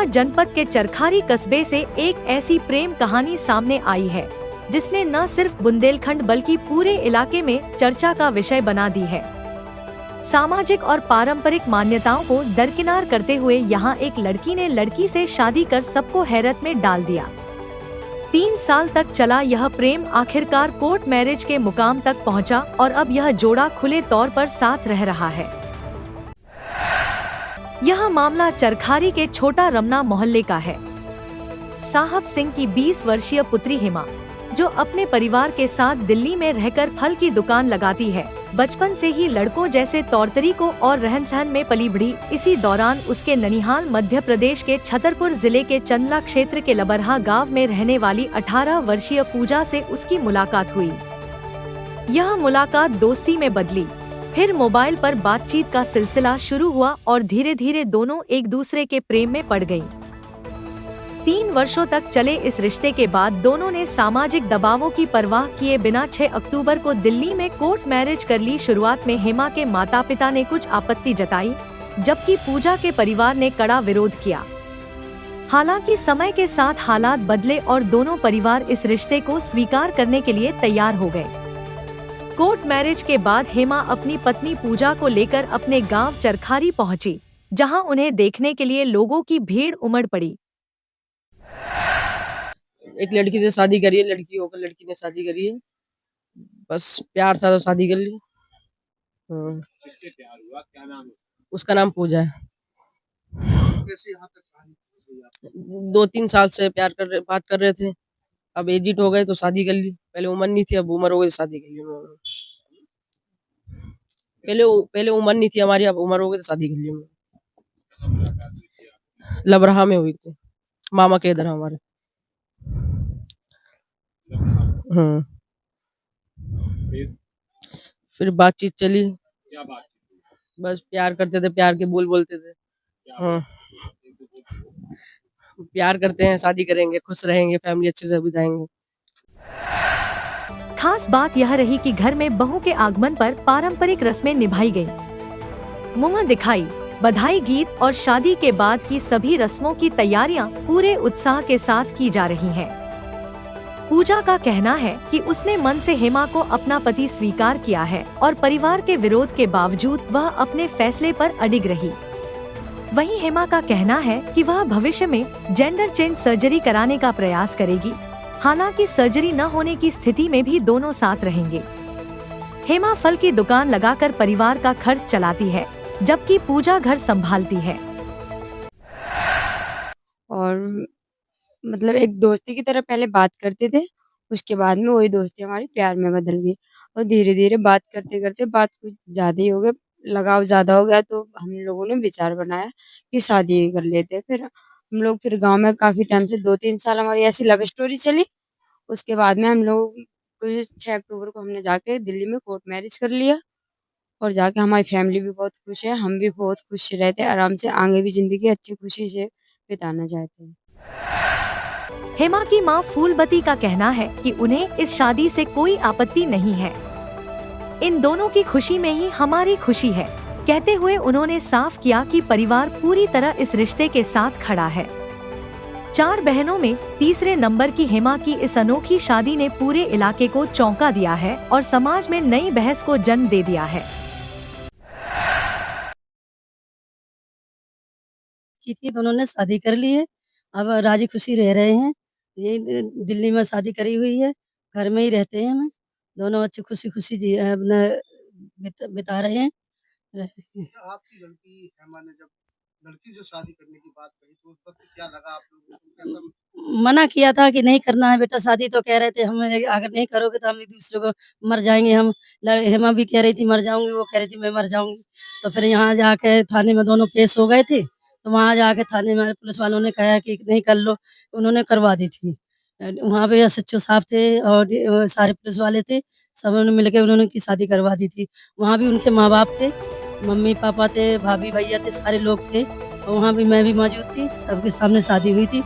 खंडवा जनपद के चरखारी कस्बे से एक ऐसी प्रेम कहानी सामने आई है जिसने न सिर्फ बुंदेलखंड बल्कि पूरे इलाके में चर्चा का विषय बना दी है। सामाजिक और पारंपरिक मान्यताओं को दरकिनार करते हुए यहाँ एक लड़की ने लड़की से शादी कर सबको हैरत में डाल दिया। 3 साल तक चला यह प्रेम आखिरकार कोर्ट मैरिज के मुकाम तक पहुँचा और अब यह जोड़ा खुले तौर पर साथ रह रहा है। यह मामला चरखारी के छोटा रमना मोहल्ले का है। साहब सिंह की 20 वर्षीय पुत्री हेमा, जो अपने परिवार के साथ दिल्ली में रहकर फल की दुकान लगाती है, बचपन से ही लड़कों जैसे तौर तरीकों और रहन सहन में पली बढ़ी। इसी दौरान उसके ननिहाल मध्य प्रदेश के छतरपुर जिले के चंदला क्षेत्र के लबरहा गांव में रहने वाली 18 वर्षीय पूजा से उसकी मुलाकात हुई। यह मुलाकात दोस्ती में बदली, फिर मोबाइल पर बातचीत का सिलसिला शुरू हुआ और धीरे धीरे दोनों एक दूसरे के प्रेम में पड़ गईं। 3 वर्षों तक चले इस रिश्ते के बाद दोनों ने सामाजिक दबावों की परवाह किए बिना 6 अक्टूबर को दिल्ली में कोर्ट मैरिज कर ली। शुरुआत में हेमा के माता पिता ने कुछ आपत्ति जताई, जबकि पूजा के परिवार ने कड़ा विरोध किया। हालांकि समय के साथ हालात बदले और दोनों परिवार इस रिश्ते को स्वीकार करने के लिए तैयार हो गए। कोर्ट मैरिज के बाद हेमा अपनी पत्नी पूजा को लेकर अपने गांव चरखारी पहुंची, जहां उन्हें देखने के लिए लोगों की भीड़ उमड़ पड़ी। एक लड़की से शादी करी है, लड़की होकर लड़की ने शादी करी है, बस प्यार था तो शादी कर ली। किससे प्यार हुआ, क्या नाम है उसका नाम पूजा है। कैसे यहाँ तक कहानी पहुंच गई आप? 2-3 साल से बात कर रहे थे, अब एजिट हो गए तो शादी कर ली। पहले उम्र नहीं थी, अब उम्र हो गई तो शादी कर ली उन्होंने। पहले उम्र नहीं थी हमारी, अब उम्र हो गई तो शादी कर ली उन्होंने। लबरहा में हुई थी, मामा के इधर हमारे। फिर बातचीत चली। क्या बात? बस प्यार करते थे, प्यार के बोल बोलते थे। हाँ, प्यार करते हैं, शादी करेंगे, खुश रहेंगे, फैमिली अच्छे से बिताएंगे। खास बात यह रही कि घर में बहू के आगमन पर पारंपरिक रस्में निभाई गयी। मुंह दिखाई, बधाई गीत और शादी के बाद की सभी रस्मों की तैयारियां पूरे उत्साह के साथ की जा रही हैं। पूजा का कहना है कि उसने मन से हेमा को अपना पति स्वीकार किया है और परिवार के विरोध के बावजूद वह अपने फैसले पर अडिग रही। वहीं हेमा का कहना है कि वह भविष्य में जेंडर चेंज सर्जरी कराने का प्रयास करेगी। हालांकि सर्जरी न होने की स्थिति में भी दोनों साथ रहेंगे। हेमा फल की दुकान लगाकर परिवार का खर्च चलाती है, जबकि पूजा घर संभालती है। और मतलब एक दोस्ती की तरह पहले बात करते थे, उसके बाद में वही दोस्ती हमारी प्यार में बदल गई और धीरे धीरे बात करते करते बात कुछ ज्यादा ही हो गया, लगाव ज्यादा हो गया, तो हम लोगों ने विचार बनाया कि शादी कर लेते हैं। फिर हम लोग फिर गांव में काफी टाइम से 2-3 साल हमारी ऐसी लव स्टोरी चली। उसके बाद में हम लोग 6 अक्टूबर को हमने जाके दिल्ली में कोर्ट मैरिज कर लिया और जाके हमारी फैमिली भी बहुत खुश है, हम भी बहुत खुश रहते हैं, आराम से आगे भी जिंदगी अच्छी खुशी से बिताना चाहते हैं। हेमा की मां फूलबती का कहना है कि उन्हें इस शादी से कोई आपत्ति नहीं है। इन दोनों की खुशी में ही हमारी खुशी है, कहते हुए उन्होंने साफ किया कि परिवार पूरी तरह इस रिश्ते के साथ खड़ा है। 4 बहनों में तीसरे नंबर की हेमा की इस अनोखी शादी ने पूरे इलाके को चौंका दिया है और समाज में नई बहस को जन्म दे दिया है। दोनों ने शादी कर ली है, अब राजी खुशी रह रहे हैं। ये दिल्ली में शादी करी हुई है, घर में ही रहते हैं। हम दोनों अच्छी खुशी खुशी अपना बिता रहे हैं। आपकी लड़की हेमा ने जब लड़की से शादी करने की बात कही तो उस वक्त क्या लगा आप लोगों को, कैसा? मना किया था कि नहीं करना है बेटा शादी, तो कह रहे थे हम अगर नहीं करोगे तो हम एक दूसरे को मर जाएंगे। हेमा भी कह रही थी मर जाऊंगी, वो कह रही थी मैं मर जाऊंगी। तो फिर यहाँ जाके थाने में दोनों पेश हो गए थे, तो वहाँ जाके थाने में पुलिस वालों ने कहा कि नहीं कर लो, उन्होंने करवा दी थी। वहाँ पे एसएचओ साहब थे और सारे पुलिस वाले थे, सब मिलकर उन्होंने की शादी करवा दी थी। वहाँ भी उनके माँ बाप थे, मम्मी पापा थे, भाभी भैया थे, सारे लोग थे और वहाँ भी मैं भी मौजूद थी, सबके सामने शादी हुई थी।